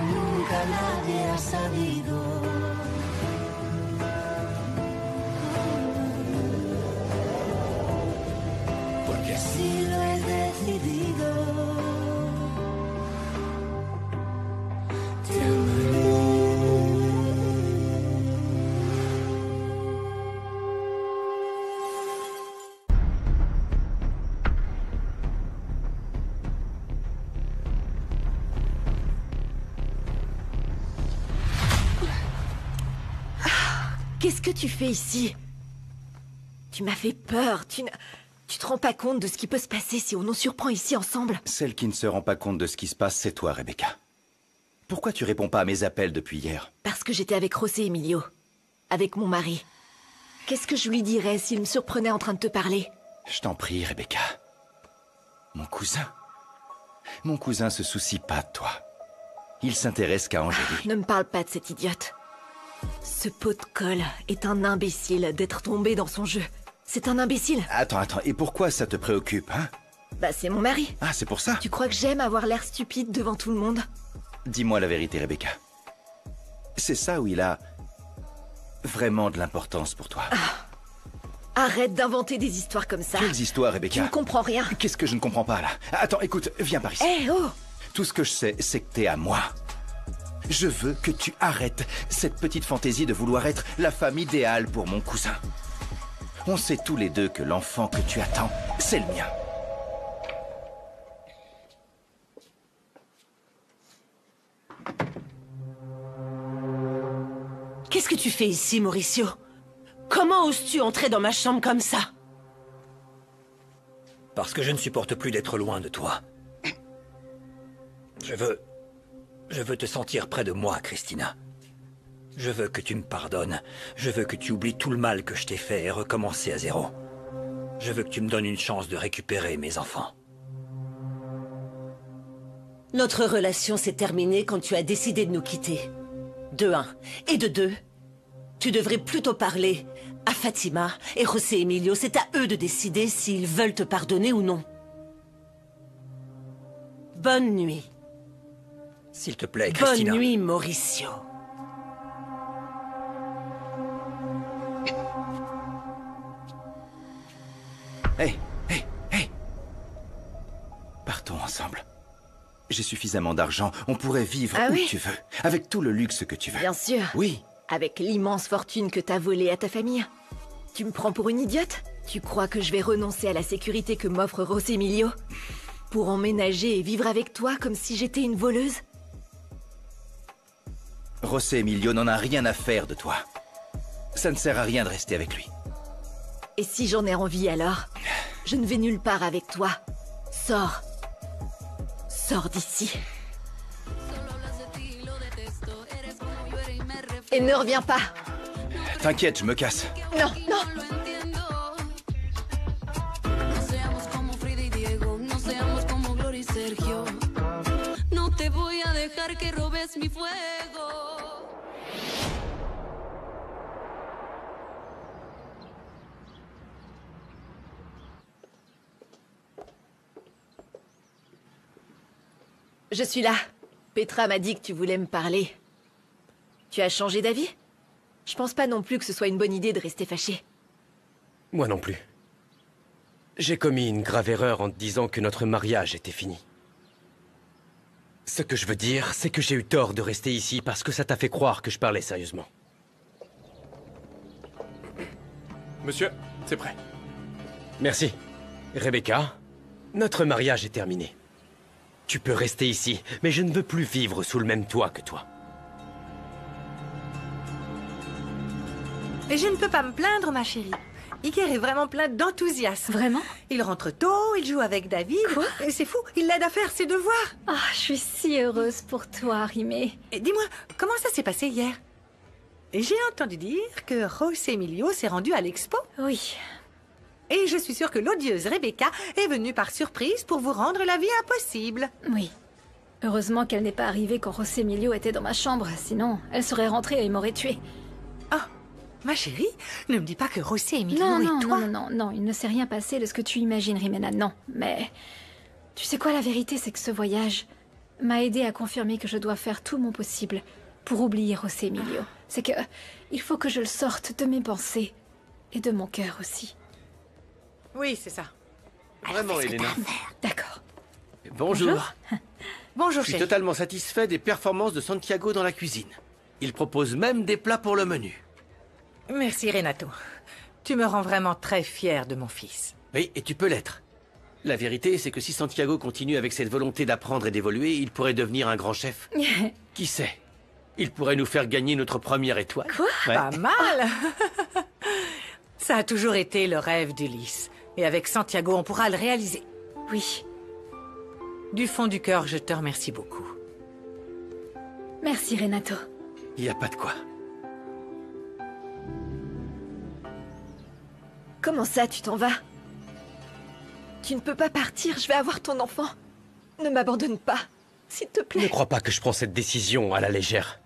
nunca nadie ha sabido. Porque así lo he decidido. Te amaré. Qu'est-ce que tu fais ici? Tu m'as fait peur, tu te rends pas compte de ce qui peut se passer si on nous surprend ici ensemble? Celle qui ne se rend pas compte de ce qui se passe, c'est toi, Rebecca. Pourquoi tu réponds pas à mes appels depuis hier? Parce que j'étais avec José Emilio, avec mon mari. Qu'est-ce que je lui dirais s'il me surprenait en train de te parler? Je t'en prie, Rebecca. Mon cousin se soucie pas de toi. Il s'intéresse qu'à Angélie. Ne me parle pas de cette idiote. Ce pot de colle est un imbécile d'être tombé dans son jeu. C'est un imbécile. Attends, et pourquoi ça te préoccupe, hein? Bah c'est mon mari. Ah, c'est pour ça? Tu crois que j'aime avoir l'air stupide devant tout le monde? Dis-moi la vérité, Rebecca. C'est ça où il a vraiment de l'importance pour toi? Arrête d'inventer des histoires comme ça. Quelles histoires, Rebecca? Tu ne comprends rien. Qu'est-ce que je ne comprends pas, là? Attends, écoute, viens par ici. Hé, oh! Tout ce que je sais, c'est que t'es à moi. Je veux que tu arrêtes cette petite fantaisie de vouloir être la femme idéale pour mon cousin. On sait tous les deux que l'enfant que tu attends, c'est le mien. Qu'est-ce que tu fais ici, Mauricio? Comment oses-tu entrer dans ma chambre comme ça? Parce que je ne supporte plus d'être loin de toi. Je veux te sentir près de moi, Christina. Je veux que tu me pardonnes. Je veux que tu oublies tout le mal que je t'ai fait et recommencer à zéro. Je veux que tu me donnes une chance de récupérer mes enfants. Notre relation s'est terminée quand tu as décidé de nous quitter. De un. Et de deux, tu devrais plutôt parler à Fatima et José Emilio. C'est à eux de décider s'ils veulent te pardonner ou non. Bonne nuit. S'il te plaît, Christina. Bonne nuit, Mauricio. Hey. Partons ensemble. J'ai suffisamment d'argent, on pourrait vivre où tu veux, avec tout le luxe que tu veux. Bien sûr. Oui. Avec l'immense fortune que t'as volée à ta famille. Tu me prends pour une idiote? Tu crois que je vais renoncer à la sécurité que m'offre José Emilio pour emménager et vivre avec toi comme si j'étais une voleuse? José Emilio n'en a rien à faire de toi. Ça ne sert à rien de rester avec lui. Et si j'en ai envie alors? Je ne vais nulle part avec toi. Sors. Sors d'ici. Et ne reviens pas. T'inquiète, je me casse. Non, non. No te voy a dejar que robes mi fuego. Je suis là. Petra m'a dit que tu voulais me parler. Tu as changé d'avis? Je pense pas non plus que ce soit une bonne idée de rester fâché. Moi non plus. J'ai commis une grave erreur en te disant que notre mariage était fini. Ce que je veux dire, c'est que j'ai eu tort de rester ici parce que ça t'a fait croire que je parlais sérieusement. Monsieur, c'est prêt. Merci. Rebecca, notre mariage est terminé. Tu peux rester ici, mais je ne veux plus vivre sous le même toit que toi. Et je ne peux pas me plaindre, ma chérie. Iker est vraiment plein d'enthousiasme. Vraiment? Il rentre tôt, il joue avec David. Quoi? Et c'est fou, il l'aide à faire ses devoirs. Ah, je suis si heureuse pour toi, Rimé. Et dis-moi, comment ça s'est passé hier? J'ai entendu dire que José Emilio s'est rendu à l'expo. Oui. Et je suis sûre que l'odieuse Rebecca est venue par surprise pour vous rendre la vie impossible. Oui. Heureusement qu'elle n'est pas arrivée quand José Emilio était dans ma chambre, sinon elle serait rentrée et m'aurait tuée. Ah, ma chérie, ne me dis pas que José Emilio Non, et non, toi... non, il ne s'est rien passé de ce que tu imagines, Rimena, non. Mais tu sais quoi, la vérité, c'est que ce voyage, m'a aidé à confirmer que je dois faire tout mon possible pour oublier José Emilio. C'est que il faut que je le sorte de mes pensées et de mon cœur aussi. Oui, c'est ça. Vraiment, Elena. D'accord. Bonjour. Bonjour, Je suis chérie. totalement satisfait des performances de Santiago dans la cuisine. Il propose même des plats pour le menu. Merci, Renato. Tu me rends vraiment très fière de mon fils. Oui, et tu peux l'être. La vérité, c'est que si Santiago continue avec cette volonté d'apprendre et d'évoluer, il pourrait devenir un grand chef. Qui sait? Il pourrait nous faire gagner notre première étoile. Quoi? Ouais. Pas mal. Ça a toujours été le rêve d'Ulysse. Et avec Santiago, on pourra le réaliser. Oui. Du fond du cœur, je te remercie beaucoup. Merci, Renato. Il n'y a pas de quoi. Comment ça, tu t'en vas? Tu ne peux pas partir, je vais avoir ton enfant. Ne m'abandonne pas, s'il te Ne plaît. crois pas que je prends cette décision à la légère.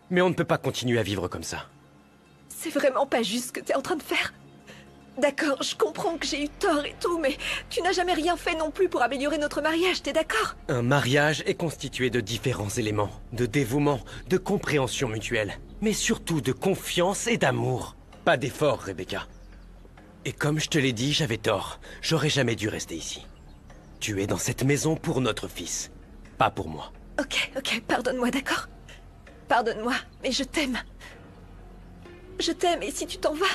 Mais on ne peut pas continuer à vivre comme ça. C'est vraiment pas juste ce que t'es en train de faire. D'accord, je comprends que j'ai eu tort et tout, mais tu n'as jamais rien fait non plus pour améliorer notre mariage, t'es d'accord? Un mariage est constitué de différents éléments. De dévouement, de compréhension mutuelle. Mais surtout de confiance et d'amour. Pas d'effort, Rebecca. Et comme je te l'ai dit, j'avais tort. J'aurais jamais dû rester ici. Tu es dans cette maison pour notre fils. Pas pour moi. Ok, pardonne-moi, d'accord? Pardonne-moi, mais je t'aime. Je t'aime, et si tu t'en vas,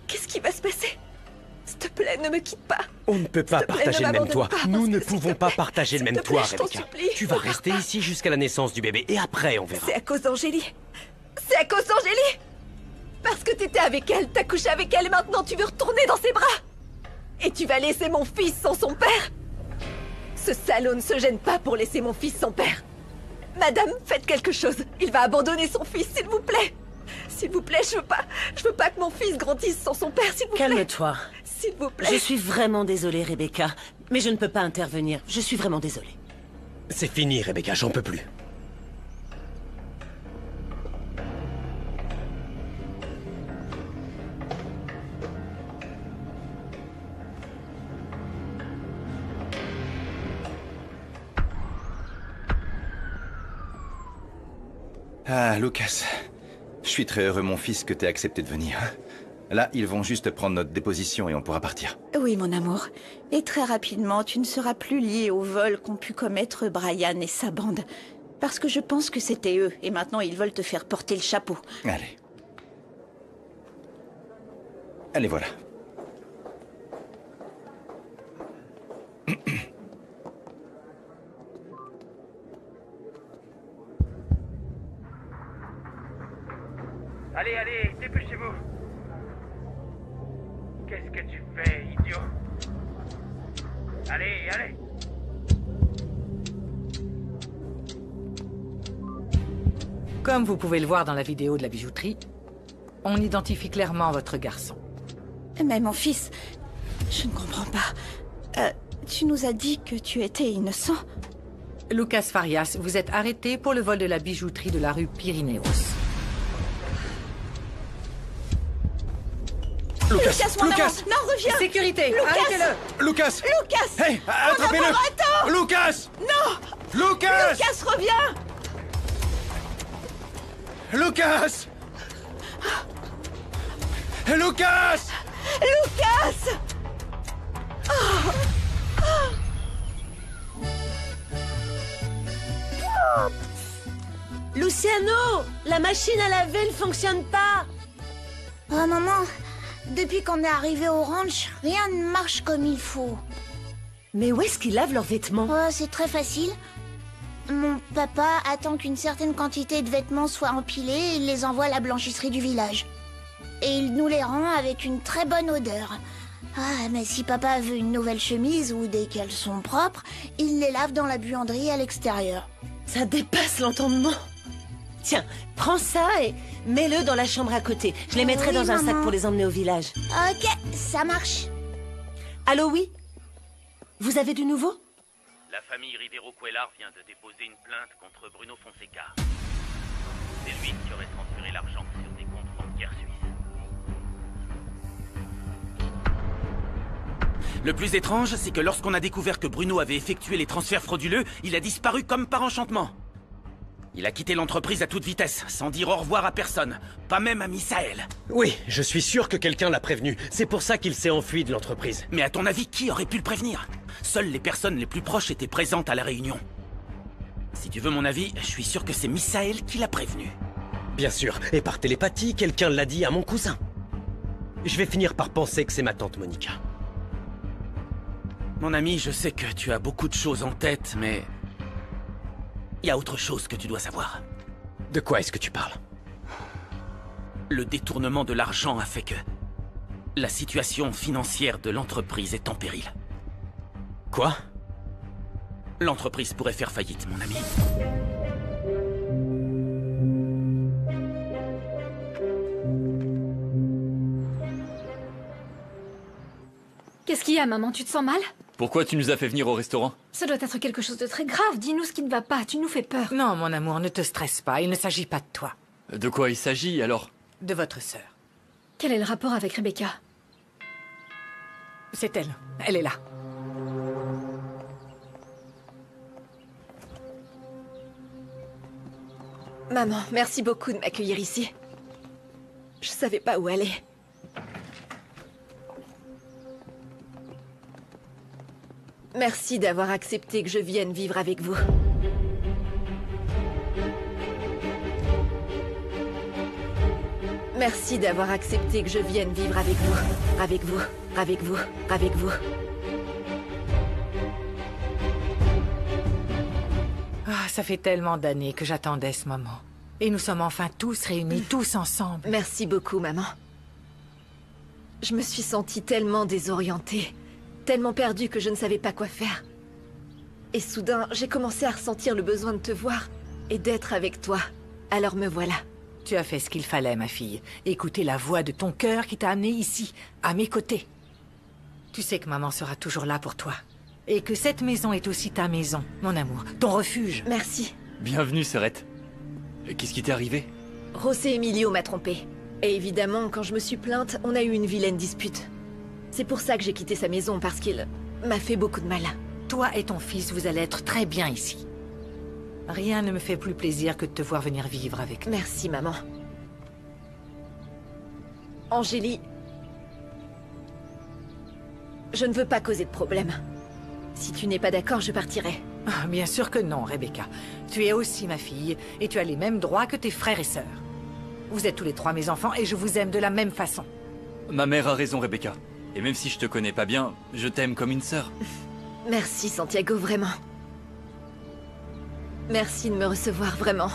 qu'est-ce qui va se passer? S'il te plaît, ne me quitte pas. On ne peut pas S'il te plaît, partager ne le même m'abandonne toit. pas, Nous parce ne que, s'il pouvons te pas plaît, partager le s'il même te plaît, toit, je t'en Rebecca. supplie, Tu vas regarde rester pas. ici jusqu'à la naissance du bébé. Et après, on verra. C'est à cause d'Angélie. C'est à cause d'Angélie. Parce que t'étais avec elle, t'as couché avec elle, et maintenant tu veux retourner dans ses bras. Et tu vas laisser mon fils sans son père? Ce salaud ne se gêne pas pour laisser mon fils sans père. Madame, faites quelque chose. Il va abandonner son fils, s'il vous plaît. S'il vous plaît, je veux pas que mon fils grandisse sans son père, s'il vous plaît. Calme-toi. S'il vous plaît. Je suis vraiment désolée, Rebecca. Mais je ne peux pas intervenir. Je suis vraiment désolée. C'est fini, Rebecca, j'en peux plus. Ah, Lucas. Je suis très heureux, mon fils, que t'aies accepté de venir. Là, ils vont juste prendre notre déposition et on pourra partir. Oui, mon amour. Et très rapidement, tu ne seras plus lié au vol qu'ont pu commettre Brian et sa bande. Parce que je pense que c'était eux, et maintenant ils veulent te faire porter le chapeau. Allez. Allez, voilà. Allez, allez, dépêchez-vous. Qu'est-ce que tu fais, idiot? Allez, allez. Comme vous pouvez le voir dans la vidéo de la bijouterie, on identifie clairement votre garçon. Mais mon fils, je ne comprends pas. Tu nous as dit que tu étais innocent. Lucas Farias, vous êtes arrêté pour le vol de la bijouterie de la rue Pyrénéos. Lucas, mon Lucas amour. Non, reviens. Sécurité, Lucas. arrêtez-le. Lucas Lucas. Hey, attrapez-le amour, attends. Lucas Non. Lucas Lucas, reviens. Lucas Lucas Lucas. Luciano, la machine à laver ne fonctionne pas. Oh maman, depuis qu'on est arrivé au ranch, rien ne marche comme il faut. Mais où est-ce qu'ils lavent leurs vêtements? Oh, c'est très facile. Mon papa attend qu'une certaine quantité de vêtements soit empilée et il les envoie à la blanchisserie du village. Et il nous les rend avec une très bonne odeur. Ah, mais si papa veut une nouvelle chemise ou des caleçons propres, il les lave dans la buanderie à l'extérieur. Ça dépasse l'entendement. Tiens, prends ça et mets-le dans la chambre à côté. Je les mettrai Oui, dans un sac maman. pour les emmener au village. Ok, ça marche. Allô, oui? Vous avez du nouveau? La famille Rivero-Cuellar vient de déposer une plainte contre Bruno Fonseca. C'est lui qui aurait transféré l'argent sur des comptes bancaires suisses. Le plus étrange, c'est que lorsqu'on a découvert que Bruno avait effectué les transferts frauduleux, il a disparu comme par enchantement. Il a quitté l'entreprise à toute vitesse, sans dire au revoir à personne, pas même à Misaël. Oui, je suis sûr que quelqu'un l'a prévenu. C'est pour ça qu'il s'est enfui de l'entreprise. Mais à ton avis, qui aurait pu le prévenir? Seules les personnes les plus proches étaient présentes à la réunion. Si tu veux mon avis, je suis sûr que c'est Misaël qui l'a prévenu. Bien sûr, et par télépathie, quelqu'un l'a dit à mon cousin. Je vais finir par penser que c'est ma tante Monica. Mon ami, je sais que tu as beaucoup de choses en tête, mais... il y a autre chose que tu dois savoir. De quoi est-ce que tu parles? Le détournement de l'argent a fait que... la situation financière de l'entreprise est en péril. Quoi? L'entreprise pourrait faire faillite, mon ami. Qu'est-ce qu'il y a, maman? Tu te sens mal? Pourquoi tu nous as fait venir au restaurant? Ça doit être quelque chose de très grave. Dis-nous ce qui ne va pas. Tu nous fais peur. Non, mon amour, ne te stresse pas. Il ne s'agit pas de toi. De quoi il s'agit, alors? De votre sœur. Quel est le rapport avec Rebecca? C'est elle. Elle est là. Maman, merci beaucoup de m'accueillir ici. Je savais pas où aller. Merci d'avoir accepté que je vienne vivre avec vous. Merci d'avoir accepté que je vienne vivre avec vous. Avec vous, avec vous, avec vous. Ah, ça fait tellement d'années que j'attendais ce moment. Et nous sommes enfin tous réunis, tous ensemble. Merci beaucoup, maman. Je me suis sentie tellement désorientée, tellement perdue que je ne savais pas quoi faire. Et soudain, j'ai commencé à ressentir le besoin de te voir et d'être avec toi. Alors me voilà. Tu as fait ce qu'il fallait, ma fille. Écouter la voix de ton cœur qui t'a amenée ici, à mes côtés. Tu sais que maman sera toujours là pour toi. Et que cette maison est aussi ta maison, mon amour, ton refuge. Merci. Bienvenue, sœurette. Qu'est-ce qui t'est arrivé? José Emilio m'a trompée. Et évidemment, quand je me suis plainte, on a eu une vilaine dispute. C'est pour ça que j'ai quitté sa maison, parce qu'il m'a fait beaucoup de mal. Toi et ton fils, vous allez être très bien ici. Rien ne me fait plus plaisir que de te voir venir vivre avec nous. Merci, maman. Angélie... je ne veux pas causer de problème. Si tu n'es pas d'accord, je partirai. Ah, bien sûr que non, Rebecca. Tu es aussi ma fille, et tu as les mêmes droits que tes frères et sœurs. Vous êtes tous les trois mes enfants, et je vous aime de la même façon. Ma mère a raison, Rebecca. Et même si je te connais pas bien, je t'aime comme une sœur. Merci, Santiago, vraiment. Merci de me recevoir, vraiment.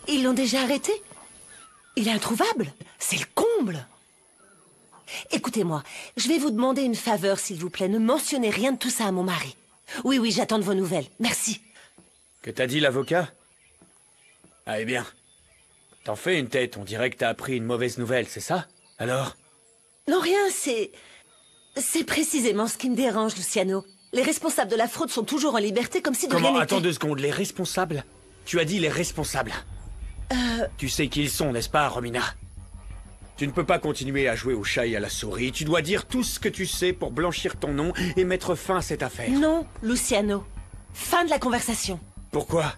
Ils l'ont déjà arrêté? Il est introuvable? C'est le comble! Écoutez-moi, je vais vous demander une faveur, s'il vous plaît. Ne mentionnez rien de tout ça à mon mari. Oui, oui, j'attends de vos nouvelles. Merci. Que t'as dit l'avocat? Ah, eh bien. T'en fais une tête, on dirait que t'as appris une mauvaise nouvelle, c'est ça? Alors? Non, rien, c'est précisément ce qui me dérange, Luciano. Les responsables de la fraude sont toujours en liberté comme si de rien Comment? n'était. Attends 2 secondes, les responsables? Tu as dit les responsables. Tu sais qui ils sont, n'est-ce pas, Romina? Tu ne peux pas continuer à jouer au chat et à la souris. Tu dois dire tout ce que tu sais pour blanchir ton nom et mettre fin à cette affaire. Non, Luciano. Fin de la conversation. Pourquoi?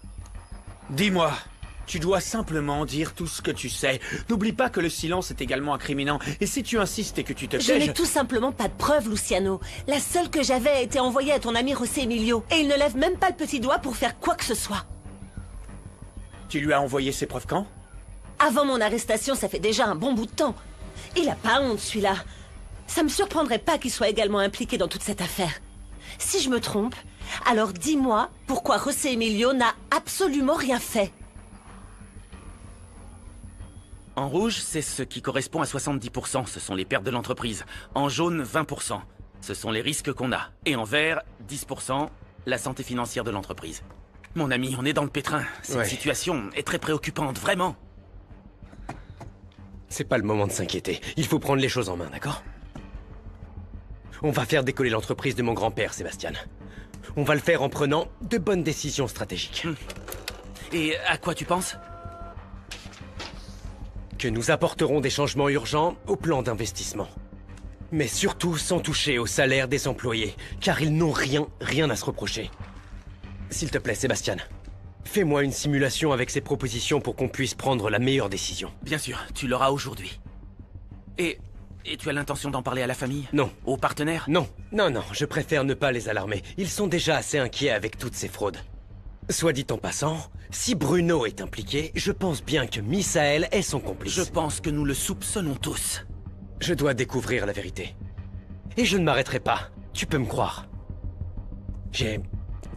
Dis-moi. Tu dois simplement dire tout ce que tu sais. N'oublie pas que le silence est également incriminant. Et si tu insistes et que tu te Je tais, n'ai tout simplement pas de preuves, Luciano. La seule que j'avais a été envoyée à ton ami José Emilio. Et il ne lève même pas le petit doigt pour faire quoi que ce soit. Tu lui as envoyé ces preuves quand? Avant mon arrestation, ça fait déjà un bon bout de temps. Il a pas honte, celui-là. Ça me surprendrait pas qu'il soit également impliqué dans toute cette affaire. Si je me trompe, alors dis-moi pourquoi José Emilio n'a absolument rien fait. En rouge, c'est ce qui correspond à 70%, ce sont les pertes de l'entreprise. En jaune, 20%, ce sont les risques qu'on a. Et en vert, 10%, la santé financière de l'entreprise. Mon ami, on est dans le pétrin. Cette situation est très préoccupante, vraiment. C'est pas le moment de s'inquiéter. Il faut prendre les choses en main, d'accord? On va faire décoller l'entreprise de mon grand-père, Sébastien. On va le faire en prenant de bonnes décisions stratégiques. Et à quoi tu penses? que nous apporterons des changements urgents au plan d'investissement. Mais surtout sans toucher au salaire des employés, car ils n'ont rien à se reprocher. S'il te plaît, Sébastien, fais-moi une simulation avec ces propositions pour qu'on puisse prendre la meilleure décision. Bien sûr, tu l'auras aujourd'hui. Et tu as l'intention d'en parler à la famille? Non. Aux partenaires? Non, je préfère ne pas les alarmer. Ils sont déjà assez inquiets avec toutes ces fraudes. Soit dit en passant, si Bruno est impliqué, je pense bien que Misaël est son complice. Je pense que nous le soupçonnons tous. Je dois découvrir la vérité. Et je ne m'arrêterai pas, tu peux me croire. J'ai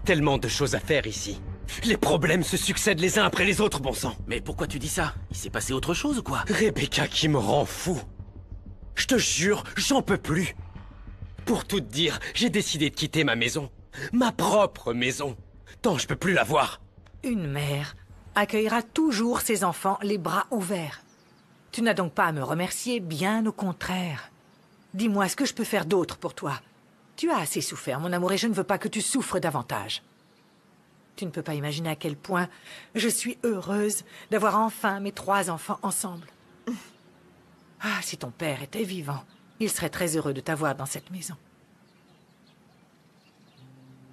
tellement de choses à faire ici. Les problèmes se succèdent les uns après les autres, bon sang. Mais pourquoi tu dis ça? Il s'est passé autre chose ou quoi? Rebecca qui me rend fou. Je te jure, j'en peux plus. Pour tout te dire, j'ai décidé de quitter ma maison. Ma propre maison. Tant je peux plus la voir. Une mère accueillera toujours ses enfants les bras ouverts. Tu n'as donc pas à me remercier, bien au contraire. Dis-moi, ce que je peux faire d'autre pour toi? Tu as assez souffert, mon amour, et je ne veux pas que tu souffres davantage. Tu ne peux pas imaginer à quel point je suis heureuse d'avoir enfin mes 3 enfants ensemble. Ah, si ton père était vivant, il serait très heureux de t'avoir dans cette maison.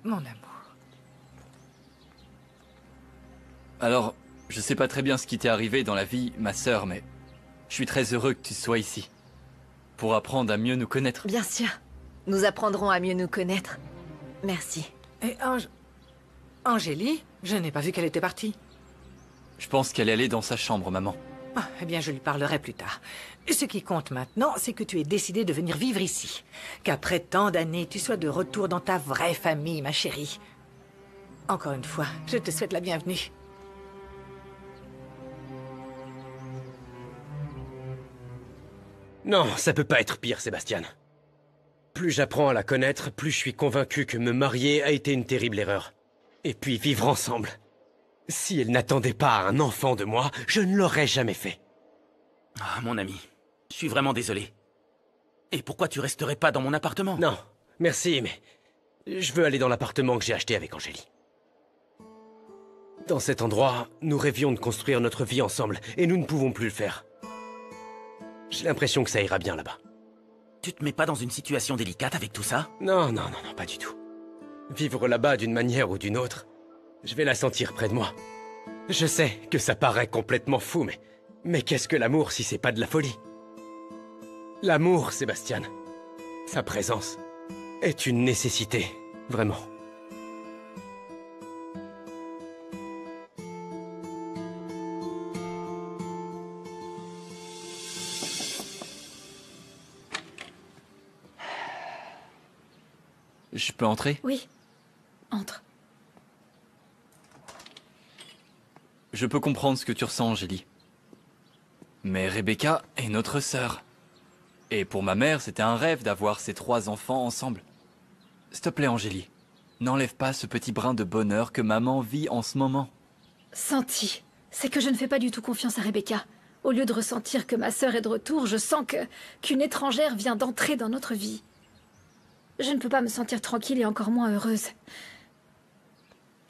Mon amour. Alors, je sais pas très bien ce qui t'est arrivé dans la vie, ma sœur, mais je suis très heureux que tu sois ici. Pour apprendre à mieux nous connaître. Bien sûr. Nous apprendrons à mieux nous connaître. Merci. Et Angélie, je n'ai pas vu qu'elle était partie. Je pense qu'elle est allée dans sa chambre, maman. Ah, eh bien, je lui parlerai plus tard. Ce qui compte maintenant, c'est que tu aies décidé de venir vivre ici. Qu'après tant d'années, tu sois de retour dans ta vraie famille, ma chérie. Encore une fois, je te souhaite la bienvenue. Non, ça peut pas être pire, Sébastien. Plus j'apprends à la connaître, plus je suis convaincu que me marier a été une terrible erreur. Et puis vivre ensemble. Si elle n'attendait pas un enfant de moi, je ne l'aurais jamais fait. Ah, mon ami, je suis vraiment désolé. Et pourquoi tu resterais pas dans mon appartement? Non, merci, mais je veux aller dans l'appartement que j'ai acheté avec Angélie. Dans cet endroit, nous rêvions de construire notre vie ensemble, et nous ne pouvons plus le faire. J'ai l'impression que ça ira bien là-bas. Tu te mets pas dans une situation délicate avec tout ça? Non, pas du tout. Vivre là-bas d'une manière ou d'une autre, je vais la sentir près de moi. Je sais que ça paraît complètement fou, mais qu'est-ce que l'amour si c'est pas de la folie? L'amour, Sébastien, sa présence, est une nécessité, vraiment. Je peux entrer? Oui. Entre. Je peux comprendre ce que tu ressens, Angélie. Mais Rebecca est notre sœur. Et pour ma mère, c'était un rêve d'avoir ces 3 enfants ensemble. S'il te plaît, Angélie, n'enlève pas ce petit brin de bonheur que maman vit en ce moment. Santi, c'est que je ne fais pas du tout confiance à Rebecca. Au lieu de ressentir que ma sœur est de retour, je sens qu'une étrangère vient d'entrer dans notre vie. Je ne peux pas me sentir tranquille et encore moins heureuse.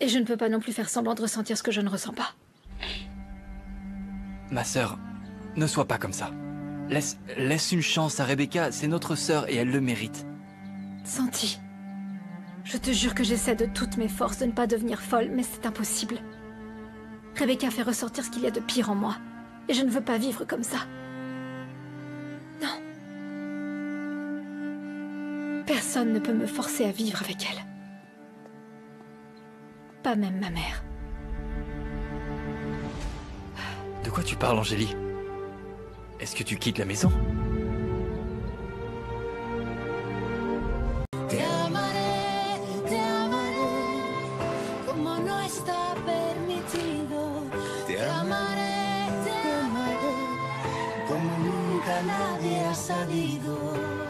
Et je ne peux pas non plus faire semblant de ressentir ce que je ne ressens pas. Ma sœur, ne sois pas comme ça. Laisse une chance à Rebecca, c'est notre sœur et elle le mérite. Santi, je te jure que j'essaie de toutes mes forces de ne pas devenir folle, mais c'est impossible. Rebecca fait ressortir ce qu'il y a de pire en moi, et je ne veux pas vivre comme ça. Non. Personne ne peut me forcer à vivre avec elle. Pas même ma mère. De quoi tu parles, Angélie? Est-ce que tu quittes la maison? Te amaré, como no está permitido. Te amaré, como nunca nadie ha sabido.